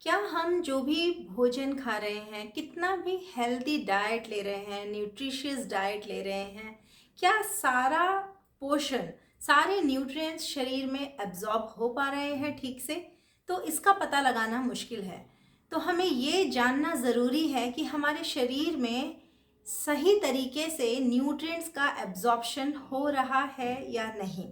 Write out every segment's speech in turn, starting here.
क्या हम जो भी भोजन खा रहे हैं, कितना भी हेल्दी डाइट ले रहे हैं, न्यूट्रिशियस डाइट ले रहे हैं, क्या सारा पोषण, सारे न्यूट्रिएंट्स शरीर में एब्जॉर्ब हो पा रहे हैं ठीक से? तो इसका पता लगाना मुश्किल है। तो हमें ये जानना ज़रूरी है कि हमारे शरीर में सही तरीके से न्यूट्रिएंट्स का एब्जॉर्प्शन हो रहा है या नहीं।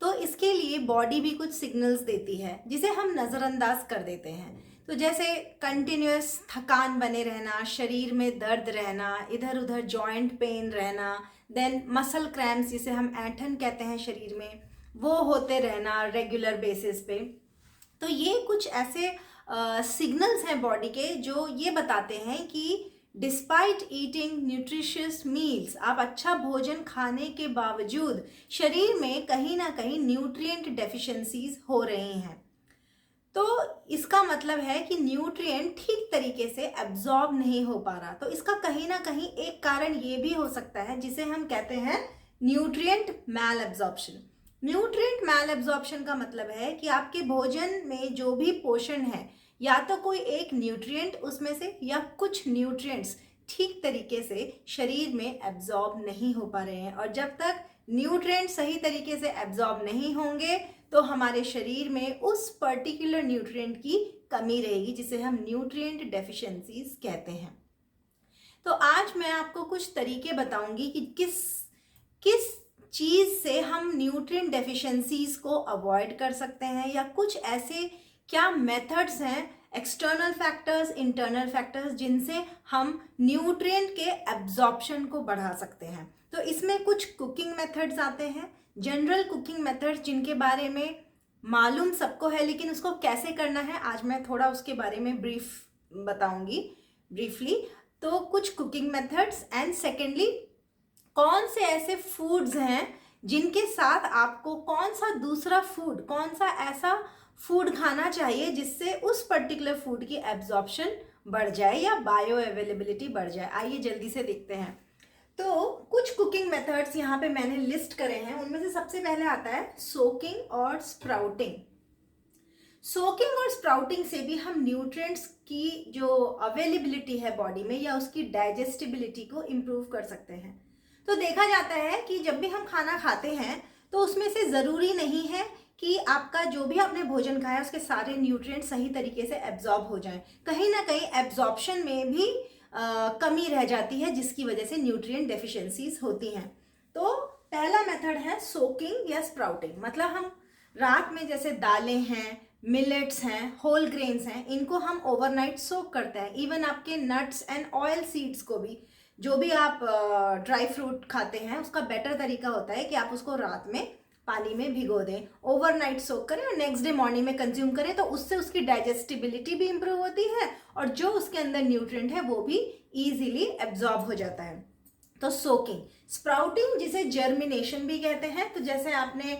तो इसके लिए बॉडी भी कुछ सिग्नल्स देती है जिसे हम नज़रअंदाज कर देते हैं। तो जैसे कंटिन्यूस थकान बने रहना, शरीर में दर्द रहना, इधर उधर जॉइंट पेन रहना, देन मसल क्रैम्प्स जिसे हम ऐंठन कहते हैं शरीर में, वो होते रहना रेगुलर बेसिस पे। तो ये कुछ ऐसे सिग्नल्स हैं बॉडी के जो ये बताते हैं कि डिस्पाइट ईटिंग न्यूट्रिशियस मील्स, आप अच्छा भोजन खाने के बावजूद शरीर में कहीं ना कहीं न्यूट्रिएंट डेफिशिएंसीज हो रही हैं। तो इसका मतलब है कि न्यूट्रिएंट ठीक तरीके से एब्जॉर्ब नहीं हो पा रहा। तो इसका कहीं ना कहीं एक कारण ये भी हो सकता है जिसे हम कहते हैं न्यूट्रिएंट मैल एब्जॉर्प्शन। न्यूट्रिएंट मैल एब्जॉर्प्शन का मतलब है कि आपके भोजन में जो भी पोषण है, या तो कोई एक न्यूट्रिएंट उसमें से या कुछ न्यूट्रिएंट्स ठीक तरीके से शरीर में एब्जॉर्ब नहीं हो पा रहे हैं। और जब तक न्यूट्रिएंट सही तरीके से एब्जॉर्ब नहीं होंगे तो हमारे शरीर में उस पर्टिकुलर न्यूट्रिएंट की कमी रहेगी जिसे हम न्यूट्रिएंट डेफिशिएंसीज कहते हैं। तो आज मैं आपको कुछ तरीके बताऊंगी कि किस किस चीज़ से हम न्यूट्रिएंट डेफिशिएंसीज को अवॉइड कर सकते हैं, या कुछ ऐसे क्या मेथड्स हैं, एक्सटर्नल फैक्टर्स, इंटरनल फैक्टर्स, जिनसे हम न्यूट्रिएंट के एब्जॉर्प्शन को बढ़ा सकते हैं। तो इसमें कुछ कुकिंग मेथड्स आते हैं, जनरल कुकिंग मेथड्स जिनके बारे में मालूम सबको है, लेकिन उसको कैसे करना है आज मैं थोड़ा उसके बारे में ब्रीफ बताऊंगी, ब्रीफली। तो कुछ कुकिंग मेथड्स, एंड सेकेंडली कौन से ऐसे फूड्स हैं जिनके साथ आपको कौन सा दूसरा फूड, कौन सा ऐसा फूड खाना चाहिए जिससे उस पर्टिकुलर फूड की एब्जॉर्प्शन बढ़ जाए या बायो अवेलेबिलिटी बढ़ जाए। आइए जल्दी से देखते हैं। तो कुछ कुकिंग मेथड्स यहाँ पे मैंने लिस्ट करे हैं। उनमें से सबसे पहले आता है सोकिंग और स्प्राउटिंग। सोकिंग और स्प्राउटिंग से भी हम न्यूट्रिएंट्स की जो अवेलेबिलिटी है बॉडी में या उसकी डाइजेस्टिबिलिटी को इम्प्रूव कर सकते हैं। तो देखा जाता है कि जब भी हम खाना खाते हैं तो उसमें से ज़रूरी नहीं है कि आपका जो भी आपने भोजन खाया उसके सारे न्यूट्रिएंट्स सही तरीके से एब्जॉर्ब हो जाएं। कहीं ना कहीं एब्जॉर्प्शन में भी कमी रह जाती है जिसकी वजह से न्यूट्रिएंट डेफिशिएंसीज होती हैं। तो पहला मेथड है सोकिंग या स्प्राउटिंग। मतलब हम रात में जैसे दालें हैं, मिलेट्स हैं, होल ग्रेन्स हैं, इनको हम ओवरनाइट सोक करते हैं। इवन आपके नट्स एंड ऑयल सीड्स को भी, जो भी आप ड्राई फ्रूट खाते हैं, उसका बेटर तरीका होता है कि आप उसको रात में पानी में भिगो दें, ओवरनाइट सोक करें और नेक्स्ट डे मॉर्निंग में कंज्यूम करें। तो उससे उसकी डाइजेस्टिबिलिटी भी इंप्रूव होती है और जो उसके अंदर न्यूट्रिएंट है वो भी इजीली एब्जॉर्ब हो जाता है। तो सोकिंग। स्प्राउटिंग जिसे जर्मिनेशन भी कहते हैं। तो जैसे आपने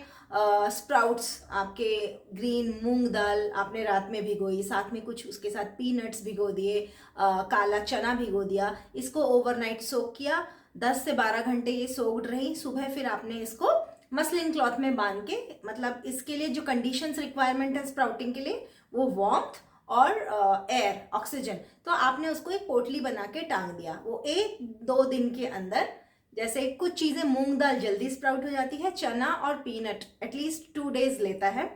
स्प्राउट्स, आपके ग्रीन मूंग दाल आपने रात में भिगोई, साथ में कुछ उसके साथ पीनट्स भिगो दिए, काला चना भिगो दिया, इसको ओवरनाइट सोक किया, 10 से 12 घंटे ये सोक्ड रही। सुबह फिर आपने इसको मसलिन क्लॉथ में बांध के, मतलब इसके लिए जो कंडीशंस रिक्वायरमेंट है स्प्राउटिंग के लिए वो वार्मथ और एयर, ऑक्सीजन, तो आपने उसको एक पोटली बना के टांग दिया। वो 1-2 दिन के अंदर, जैसे कुछ चीज़ें मूंग दाल जल्दी स्प्राउट हो जाती है, चना और पीनट एटलीस्ट 2 डेज लेता है।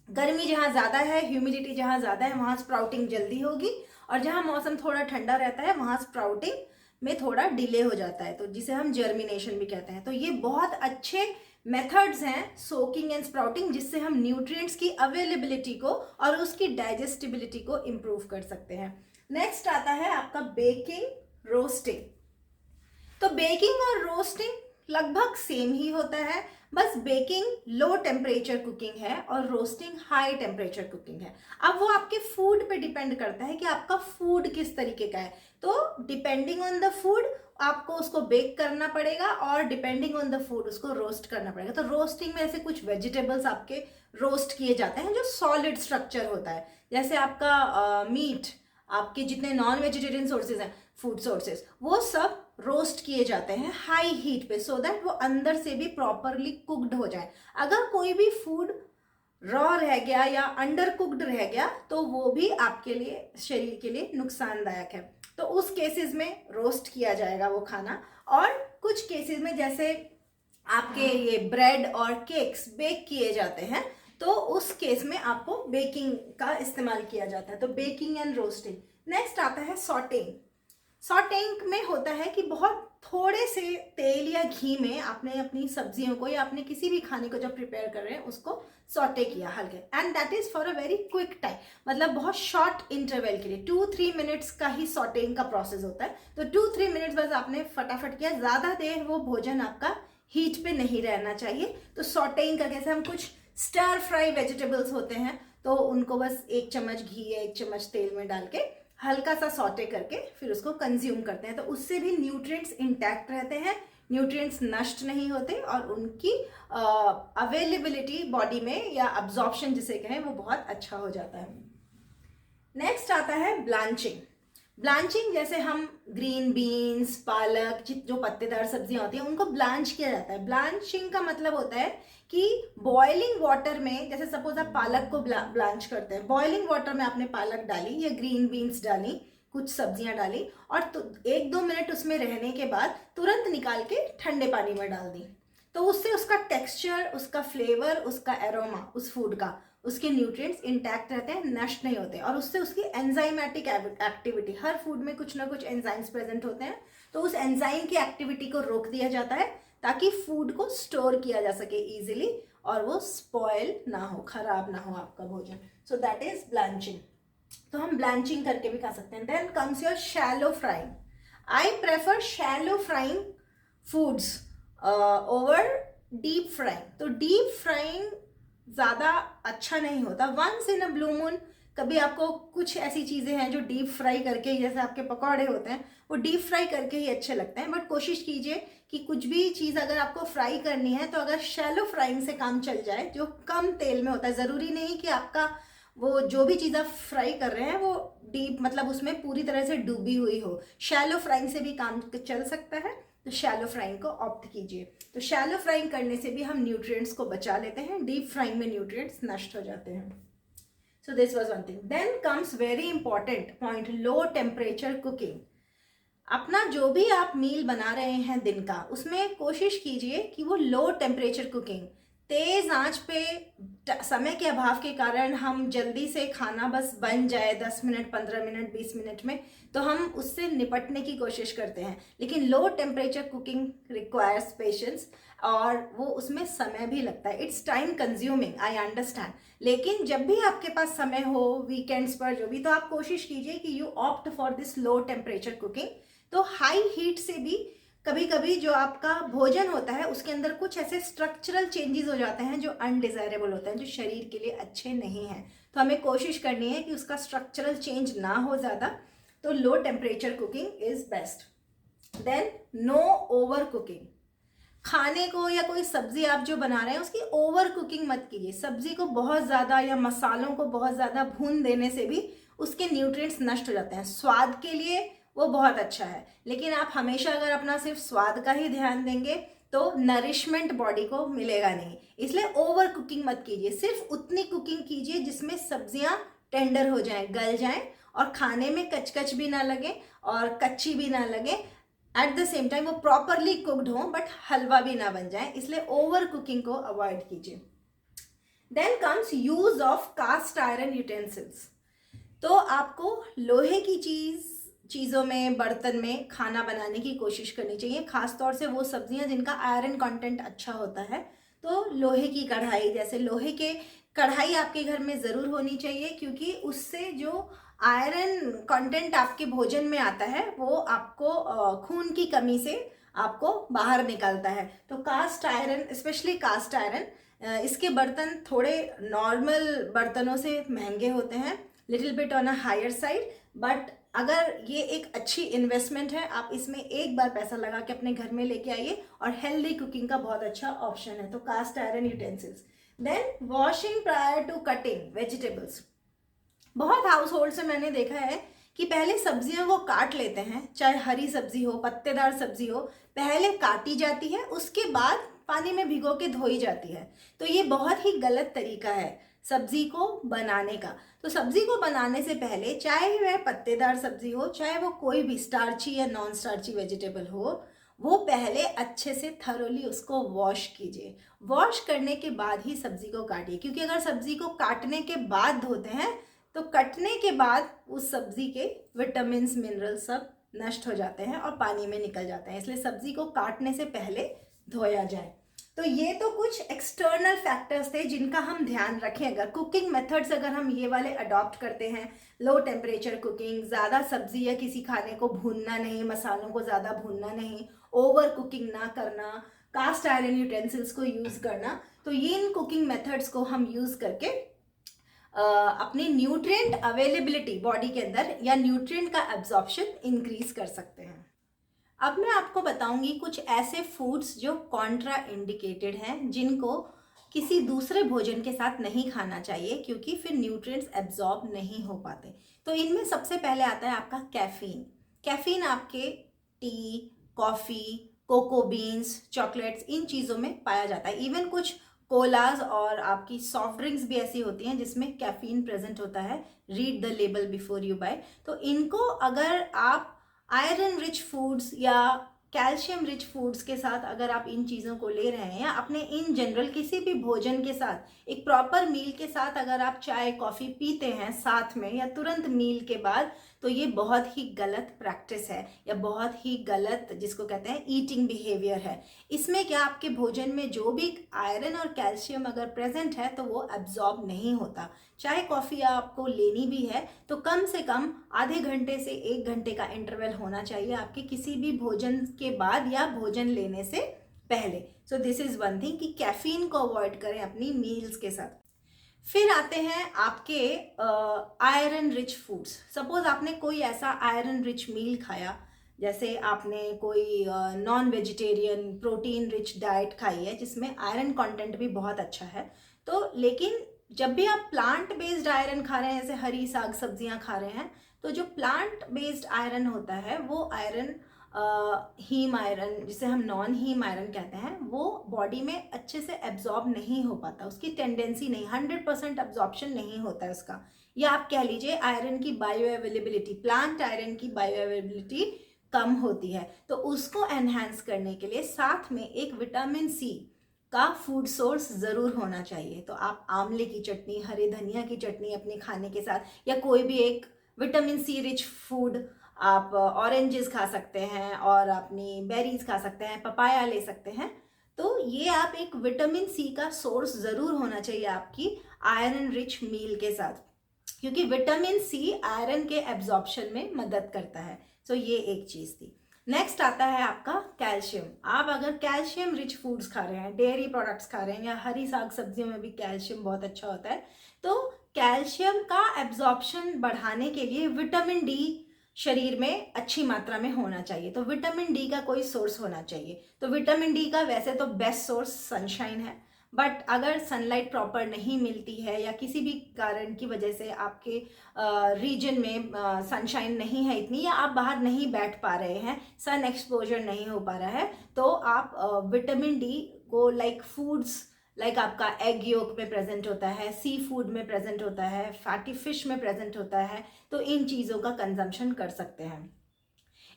गर्मी जहाँ ज़्यादा है, ह्यूमिडिटी जहाँ ज़्यादा है, वहाँ स्प्राउटिंग जल्दी होगी, और जहाँ मौसम थोड़ा ठंडा रहता है वहाँ स्प्राउटिंग में थोड़ा डिले हो जाता है, तो जिसे हम जर्मिनेशन भी कहते हैं। तो ये बहुत अच्छे मेथड्स हैं सोकिंग एंड स्प्राउटिंग, जिससे हम न्यूट्रिएंट्स की अवेलेबिलिटी को और उसकी डाइजेस्टिबिलिटी को इम्प्रूव कर सकते हैं। नेक्स्ट आता है आपका बेकिंग, रोस्टिंग। तो बेकिंग और रोस्टिंग लगभग सेम ही होता है, बस बेकिंग लो टेम्परेचर कुकिंग है और रोस्टिंग हाई टेम्परेचर कुकिंग है। अब वो आपके फूड पे डिपेंड करता है कि आपका फूड किस तरीके का है। तो डिपेंडिंग ऑन द फूड आपको उसको बेक करना पड़ेगा और डिपेंडिंग ऑन द फूड उसको रोस्ट करना पड़ेगा। तो रोस्टिंग में ऐसे कुछ वेजिटेबल्स आपके रोस्ट किए जाते हैं जो सॉलिड स्ट्रक्चर होता है, जैसे आपका मीट, आपके जितने नॉन वेजिटेरियन सोर्सेज हैं, फूड सोर्सेज, वो सब रोस्ट किए जाते हैं हाई हीट पे, सो दैट वो अंदर से भी प्रॉपरली कुक्ड हो जाए। अगर कोई भी फूड रॉ रह गया या अंडर कुक्ड रह गया तो वो भी आपके लिए, शरीर के लिए नुकसानदायक है। तो उस केसेस में रोस्ट किया जाएगा वो खाना। और कुछ केसेस में जैसे आपके ये ब्रेड और केक्स बेक किए जाते हैं तो उस केस में आपको बेकिंग का इस्तेमाल किया जाता है। तो बेकिंग एंड रोस्टिंग। नेक्स्ट आता है सॉटेइंग। सॉटेइंग में होता है कि बहुत थोड़े से तेल या घी में आपने अपनी सब्जियों को या आपने किसी भी खाने को जब प्रिपेयर कर रहे हैं उसको सॉटे किया हल्के, and that is for a very quick time, मतलब बहुत शॉर्ट इंटरवल के लिए 2-3 मिनट्स का ही सॉटेइंग का प्रोसेस होता है। तो 2-3 मिनट्स बस आपने फटाफट किया, ज़्यादा देर वो भोजन आपका हीट पे नहीं रहना चाहिए। तो सॉटेइंग का कैसे, हम कुछ स्टर फ्राई वेजिटेबल्स होते हैं तो उनको बस 1 चम्मच घी या 1 चम्मच तेल में डाल के हल्का सा सॉटे करके फिर उसको कंज्यूम करते हैं। तो उससे भी न्यूट्रिएंट्स इंटैक्ट रहते हैं, न्यूट्रिएंट्स नष्ट नहीं होते और उनकी अवेलेबिलिटी बॉडी में या अब्जॉर्प्शन जिसे कहें वो बहुत अच्छा हो जाता है। नेक्स्ट आता है ब्लांचिंग। ब्लांचिंग जैसे हम ग्रीन बीन्स, पालक, जो पत्तेदार सब्जियां होती हैं उनको ब्लांच किया जाता है। ब्लांचिंग का मतलब होता है कि बॉइलिंग वाटर में, जैसे सपोज आप पालक को ब्लांच करते हैं, बॉइलिंग वाटर में आपने पालक डाली या ग्रीन बीन्स डाली, कुछ सब्जियां डाली और तो 1-2 मिनट उसमें रहने के बाद तुरंत निकाल के ठंडे पानी में डाल दी, तो उससे उसका टेक्सचर, उसका फ्लेवर, उसका एरोमा, उस फूड का, उसके न्यूट्रिएंट्स इंटैक्ट रहते हैं, नष्ट नहीं होते। और उससे उसकी एंजाइमेटिक एक्टिविटी, हर फूड में कुछ ना कुछ एंजाइम्स प्रेजेंट होते हैं, तो उस एंजाइम की एक्टिविटी को रोक दिया जाता है ताकि फूड को स्टोर किया जा सके इजीली और वो स्पॉयल ना हो, खराब ना हो आपका भोजन। So that is blanching. तो हम ब्लांचिंग करके भी खा सकते हैं। Then comes your shallow frying. I prefer shallow frying foods over deep frying. तो डीप फ्राइंग ज़्यादा अच्छा नहीं होता। Once in a blue moon कभी आपको कुछ ऐसी चीज़ें हैं जो डीप फ्राई करके, जैसे आपके पकौड़े होते हैं वो डीप फ्राई करके ही अच्छे लगते हैं, बट कोशिश कीजिए कि कुछ भी चीज़ अगर आपको फ्राई करनी है तो अगर शैलो फ्राइंग से काम चल जाए, जो कम तेल में होता है। ज़रूरी नहीं कि आपका वो जो भी चीज़ आप फ्राई कर रहे हैं वो डीप, मतलब उसमें पूरी तरह से डूबी हुई हो। शैलो फ्राइंग से भी काम चल सकता है, तो शैलो फ्राइंग को ऑप्ट कीजिए। तो शैलो फ्राइंग करने से भी हम न्यूट्रिएंट्स को बचा लेते हैं, डीप फ्राइंग में न्यूट्रिएंट्स नष्ट हो जाते हैं। So this was one thing. Then comes very important point, low temperature cooking. अपना जो भी आप मील बना रहे हैं दिन का, उसमें कोशिश कीजिए कि वो लो टेम्परेचर कुकिंग, तेज आंच पे, समय के अभाव के कारण हम जल्दी से खाना बस बन जाए 10 मिनट, 15 मिनट, 20 मिनट में, तो हम उससे निपटने की कोशिश करते हैं। लेकिन लो टेम्परेचर कुकिंग रिक्वायर्स पेशेंस और वो उसमें समय भी लगता है, it's time consuming, I understand. लेकिन जब भी आपके पास समय हो, वीकेंड्स पर जो भी, तो आप कोशिश कीजिए कि you opt for this low temperature cooking. तो हाई हीट से भी कभी कभी जो आपका भोजन होता है उसके अंदर कुछ ऐसे स्ट्रक्चरल चेंजेस हो जाते हैं जो अनडिजायरेबल होते हैं, जो शरीर के लिए अच्छे नहीं हैं। तो हमें कोशिश करनी है कि उसका स्ट्रक्चरल चेंज ना हो ज़्यादा। तो low temperature cooking is best. Then no over cooking. खाने को या कोई सब्जी आप जो बना रहे हैं उसकी ओवर कुकिंग मत कीजिए। सब्जी को बहुत ज़्यादा या मसालों को बहुत ज़्यादा भून देने से भी उसके न्यूट्रिएंट्स नष्ट हो जाते हैं। स्वाद के लिए वो बहुत अच्छा है, लेकिन आप हमेशा अगर अपना सिर्फ स्वाद का ही ध्यान देंगे तो नरिशमेंट बॉडी को मिलेगा नहीं। इसलिए ओवर कुकिंग मत कीजिए, सिर्फ उतनी कुकिंग कीजिए जिसमें सब्जियां टेंडर हो जाएं, गल जाएं और खाने में कचकच भी ना लगे और कच्ची भी ना लगे। एट द सेम टाइम वो प्रॉपरली कुक्ड हो बट हलवा भी ना बन जाए, इसलिए ओवर कुकिंग को अवॉइड कीजिए। Then comes use of cast iron utensils. तो आपको लोहे की चीज़ों में, बर्तन में खाना बनाने की कोशिश करनी चाहिए, खासतौर से वो सब्जियां जिनका आयरन कंटेंट अच्छा होता है। तो लोहे की कढ़ाई, जैसे लोहे के कढ़ाई आपके घर में ज़रूर होनी चाहिए, क्योंकि उससे जो आयरन कंटेंट आपके भोजन में आता है वो आपको खून की कमी से आपको बाहर निकालता है। तो cast iron, specially cast iron, इसके बर्तन थोड़े नॉर्मल बर्तनों से महंगे होते हैं, little bit on a higher side, but अगर ये एक अच्छी इन्वेस्टमेंट है, आप इसमें एक बार पैसा लगा के अपने घर में लेके आइए और हेल्दी कुकिंग का बहुत अच्छा ऑप्शन है। तो cast iron utensils. Then washing prior to cutting vegetables. बहुत हाउस होल्ड से मैंने देखा है कि पहले सब्जियों को काट लेते हैं, चाहे हरी सब्जी हो, पत्तेदार सब्जी हो, पहले काटी जाती है, उसके बाद पानी में भिगो के धोई जाती है। तो ये बहुत ही गलत तरीका है। सब्जी को बनाने का। तो सब्जी को बनाने से पहले, चाहे वह पत्तेदार सब्जी हो, चाहे वो कोई भी स्टार्ची या नॉन स्टार्ची वेजिटेबल हो, वो पहले अच्छे से थरोली उसको वॉश कीजिए। वॉश करने के बाद ही सब्जी को काटिए, क्योंकि अगर सब्जी को काटने के बाद धोते हैं तो कटने के बाद उस सब्जी के विटामिन्स मिनरल सब नष्ट हो जाते हैं और पानी में निकल जाते हैं। इसलिए सब्जी को काटने से पहले धोया जाए। तो ये तो कुछ एक्सटर्नल फैक्टर्स थे जिनका हम ध्यान रखें। अगर कुकिंग मेथड्स अगर हम ये वाले अडॉप्ट करते हैं, लो टेम्परेचर कुकिंग, ज़्यादा सब्जी या किसी खाने को भूनना नहीं, मसालों को ज़्यादा भूनना नहीं, ओवर कुकिंग ना करना, कास्ट आयरन यूटेंसिल्स को यूज़ करना, तो ये इन कुकिंग मेथड्स को हम यूज़ करके अपनी न्यूट्रिएंट अवेलेबिलिटी बॉडी के अंदर या न्यूट्रिएंट का एब्जॉर्प्शन इंक्रीज कर सकते हैं। अब मैं आपको बताऊंगी कुछ ऐसे फूड्स जो कॉन्ट्रा इंडिकेटेड हैं, जिनको किसी दूसरे भोजन के साथ नहीं खाना चाहिए, क्योंकि फिर न्यूट्रिएंट्स एब्जॉर्ब नहीं हो पाते। तो इनमें सबसे पहले आता है आपका कैफीन। कैफीन आपके tea, coffee, cocoa beans, chocolates, इन चीज़ों में पाया जाता है। इवन कुछ कोलाज और आपकी सॉफ्ट ड्रिंक्स भी ऐसी होती हैं जिसमें कैफीन प्रेजेंट होता है। Read the label before you buy. तो इनको अगर आप आयरन रिच फूड्स या कैल्शियम रिच फूड्स के साथ अगर आप इन चीज़ों को ले रहे हैं, या अपने इन जनरल किसी भी भोजन के साथ, एक प्रॉपर मील के साथ अगर आप चाय कॉफ़ी पीते हैं साथ में या तुरंत मील के बाद, तो ये बहुत ही गलत प्रैक्टिस है या बहुत ही गलत, जिसको कहते हैं ईटिंग बिहेवियर है। इसमें क्या, आपके भोजन में जो भी आयरन और कैल्शियम अगर प्रेजेंट है तो वो एब्जॉर्ब नहीं होता। चाय कॉफ़ी आपको लेनी भी है तो कम से कम आधे घंटे से 1 घंटे का इंटरवल होना चाहिए आपके किसी भी भोजन के बाद या भोजन लेने से पहले। So this is one thing कि कैफीन को अवॉइड करें अपनी मील्स के साथ। फिर आते हैं आपके आयरन रिच फूड्स। सपोज आपने कोई ऐसा आयरन रिच मील खाया, जैसे आपने कोई non vegetarian protein rich diet खाई है जिसमें आयरन कंटेंट भी बहुत अच्छा है, तो लेकिन जब भी आप प्लांट बेस्ड आयरन खा रहे हैं, जैसे हरी साग सब्जियां खा रहे हैं, तो जो प्लांट बेस्ड आयरन होता है वो आयरन हीम आयरन, जिसे हम नॉन हीम आयरन कहते हैं, वो बॉडी में अच्छे से एब्जॉर्ब नहीं हो पाता। उसकी टेंडेंसी नहीं, 100% एब्जॉर्प्शन नहीं होता है उसका। या आप कह लीजिए आयरन की बायो अवेलेबिलिटी, प्लांट आयरन की बायो अवेलेबिलिटी कम होती है। तो उसको एनहांस करने के लिए साथ में एक विटामिन सी का फूड सोर्स ज़रूर होना चाहिए। तो आप आंवले की चटनी, हरे धनिया की चटनी अपने खाने के साथ, या कोई भी एक विटामिन सी रिच फूड, आप ऑरेंजेस खा सकते हैं और अपनी बेरीज खा सकते हैं, पपाया ले सकते हैं। तो ये आप एक विटामिन सी का सोर्स ज़रूर होना चाहिए आपकी आयरन रिच मील के साथ, क्योंकि विटामिन सी आयरन के एब्जॉर्प्शन में मदद करता है। सो ये एक चीज़ थी। नेक्स्ट आता है आपका कैल्शियम। आप अगर कैल्शियम रिच फूड्स खा रहे हैं, डेयरी प्रोडक्ट्स खा रहे हैं, या हरी साग सब्जियों में भी कैल्शियम बहुत अच्छा होता है, तो कैल्शियम का एब्जॉर्प्शन बढ़ाने के लिए विटामिन डी शरीर में अच्छी मात्रा में होना चाहिए। तो विटामिन डी का कोई सोर्स होना चाहिए। तो विटामिन डी का वैसे तो बेस्ट सोर्स सनशाइन है, बट अगर सनलाइट प्रॉपर नहीं मिलती है या किसी भी कारण की वजह से आपके रीजन में सनशाइन नहीं है इतनी, या आप बाहर नहीं बैठ पा रहे हैं, सन एक्सपोजर नहीं हो पा रहा है, तो आप विटामिन डी को लाइक फूड्स, लाइक आपका एग योक में प्रेजेंट होता है, सी फूड में प्रेजेंट होता है, फैटी फिश में प्रेजेंट होता है, तो इन चीज़ों का कंजम्पशन कर सकते हैं।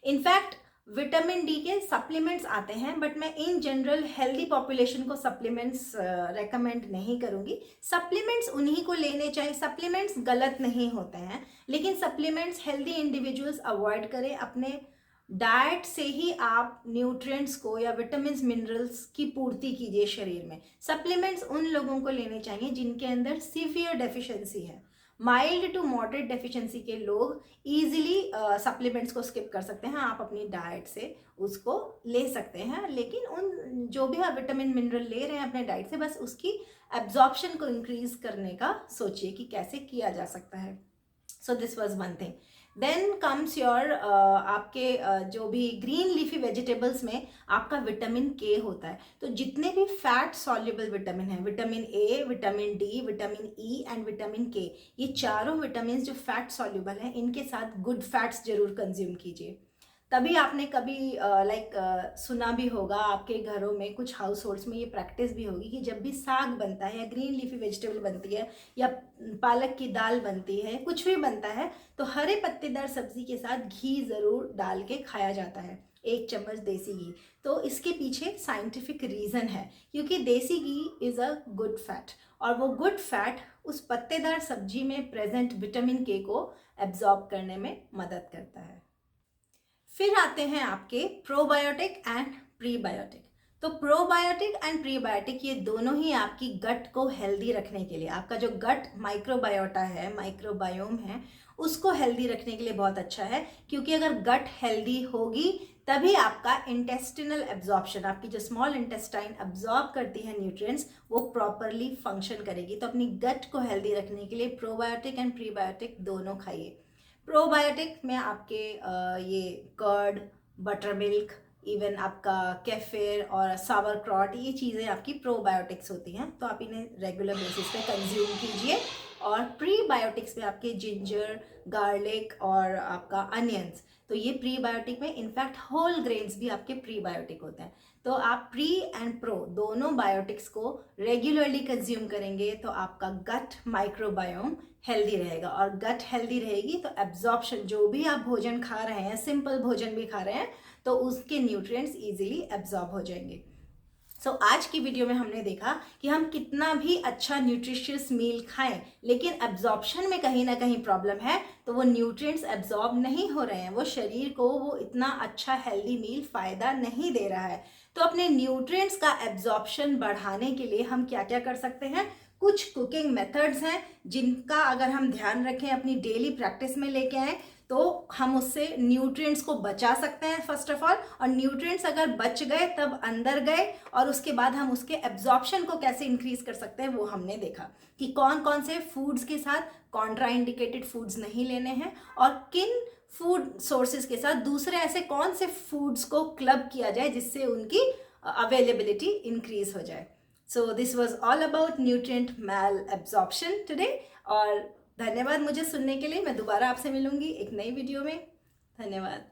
इनफैक्ट विटामिन डी के सप्लीमेंट्स आते हैं, बट मैं इन जनरल हेल्दी पॉपुलेशन को सप्लीमेंट्स रेकमेंड नहीं करूंगी। सप्लीमेंट्स उन्हीं को लेने चाहिए, सप्लीमेंट्स गलत नहीं होते हैं, लेकिन सप्लीमेंट्स हेल्दी इंडिविजुअल्स अवॉइड करें। अपने डाइट से ही आप न्यूट्रिएंट्स को या विटामिन मिनरल्स की पूर्ति कीजिए शरीर में। सप्लीमेंट्स उन लोगों को लेने चाहिए जिनके अंदर सीवियर डेफिशिएंसी है। माइल्ड टू मॉडरेट डेफिशिएंसी के लोग इजीली सप्लीमेंट्स को स्किप कर सकते हैं, आप अपनी डाइट से उसको ले सकते हैं। लेकिन उन जो भी आप विटामिन मिनरल ले रहे हैं अपने डाइट से, बस उसकी एब्जॉर्प्शन को इंक्रीज करने का सोचिए कि कैसे किया जा सकता है। So this was one thing. Then comes your आपके जो भी ग्रीन लीफी वेजिटेबल्स में आपका विटामिन के होता है। तो जितने भी फैट सॉल्युबल विटामिन है, vitamin A, vitamin D, vitamin E and vitamin के, ये चारों विटामिन जो फैट सॉल्युबल हैं, इनके साथ गुड फैट्स जरूर कंज्यूम कीजिए। तभी आपने कभी सुना भी होगा, आपके घरों में कुछ हाउस होल्ड्स में ये प्रैक्टिस भी होगी कि जब भी साग बनता है या ग्रीन लीफी वेजिटेबल बनती है या पालक की दाल बनती है, कुछ भी बनता है, तो हरे पत्तेदार सब्जी के साथ घी ज़रूर डाल के खाया जाता है, 1 चम्मच देसी घी। तो इसके पीछे साइंटिफिक रीज़न है, क्योंकि देसी घी इज़ अ गुड फैट, और वो गुड फैट उस पत्तेदार सब्जी में प्रेजेंट विटामिन के को एब्जॉर्ब करने में मदद करता है। फिर आते हैं आपके प्रोबायोटिक एंड प्रीबायोटिक। तो प्रोबायोटिक एंड प्रीबायोटिक ये दोनों ही आपकी गट को हेल्दी रखने के लिए, आपका जो गट माइक्रोबायोटा है, माइक्रोबायोम है, उसको हेल्दी रखने के लिए बहुत अच्छा है। क्योंकि अगर गट हेल्दी होगी तभी आपका इंटेस्टिनल एब्जॉर्प्शन, आपकी जो स्मॉल इंटेस्टाइन एब्जॉर्ब करती है न्यूट्रिएंट्स, वो प्रॉपरली फंक्शन करेगी। तो अपनी गट को हेल्दी रखने के लिए प्रोबायोटिक एंड प्रीबायोटिक दोनों खाइए। प्रोबायोटिक में आपके ये कर्ड, बटर मिल्क, इवन आपका केफिर और सावर क्रॉट, ये चीज़ें आपकी प्रोबायोटिक्स होती हैं, तो आप इन्हें रेगुलर बेसिस पे कंज्यूम कीजिए। और प्रीबायोटिक्स में आपके जिंजर, गार्लिक और आपका अनियंस, तो ये प्रीबायोटिक में इनफैक्ट होल ग्रेन्स भी आपके प्रीबायोटिक होते हैं। तो आप प्री एंड प्रो दोनों बायोटिक्स को रेगुलरली कंज्यूम करेंगे तो आपका गट माइक्रोबायोम हेल्दी रहेगा, और गट हेल्दी रहेगी तो एब्जॉर्प्शन, जो भी आप भोजन खा रहे हैं, सिंपल भोजन भी खा रहे हैं, तो उसके न्यूट्रिएंट्स इजीली एब्जॉर्ब हो जाएंगे। आज की वीडियो में हमने देखा कि हम कितना भी अच्छा न्यूट्रिशियस मील खाएं, लेकिन एब्जॉर्प्शन में कहीं ना कहीं प्रॉब्लम है, तो वो न्यूट्रिएंट्स एब्जॉर्ब नहीं हो रहे हैं, वो शरीर को वो इतना अच्छा हेल्दी मील फायदा नहीं दे रहा है। तो अपने न्यूट्रिएंट्स का एब्जॉर्प्शन बढ़ाने के लिए हम क्या क्या कर सकते हैं? कुछ कुकिंग मेथड्स हैं जिनका अगर हम ध्यान रखें, अपनी डेली प्रैक्टिस में लेके आए, तो हम उससे न्यूट्रिएंट्स को बचा सकते हैं फर्स्ट ऑफ ऑल। और न्यूट्रिएंट्स अगर बच गए तब अंदर गए, और उसके बाद हम उसके एब्जॉर्प्शन को कैसे इंक्रीज कर सकते हैं वो हमने देखा कि कौन कौन से फूड्स के साथ कॉन्ट्राइंडिकेटेड फूड्स नहीं लेने हैं, और किन फूड सोर्सेज के साथ दूसरे ऐसे कौन से फूड्स को क्लब किया जाए जिससे उनकी अवेलेबिलिटी इंक्रीज हो जाए। So this was all about nutrient malabsorption today. और धन्यवाद मुझे सुनने के लिए। मैं दोबारा आपसे मिलूंगी एक नई वीडियो में। धन्यवाद।